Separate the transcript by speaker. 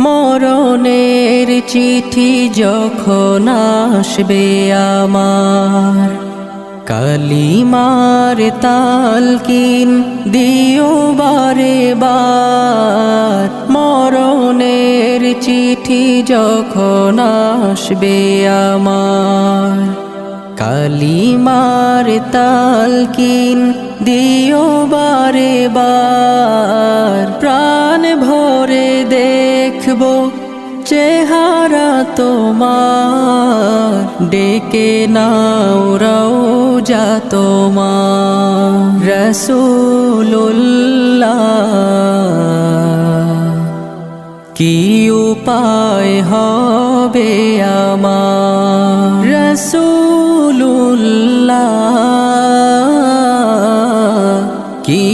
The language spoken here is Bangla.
Speaker 1: মরণের চিঠি যখন আসবে আমার, কালিমার তালকিন দিও বারে বার। মরণের চিঠি যখন আসবে আমার, কালিমার তালকিন দিও বারে বার। প্রাণ ভরে দেখব চেহারা তোমার, ডেকে নাও রওজা তোমার। রাসূলুল্লাহ কি উপায় হবে আমার, রাসূলুল্লাহ কি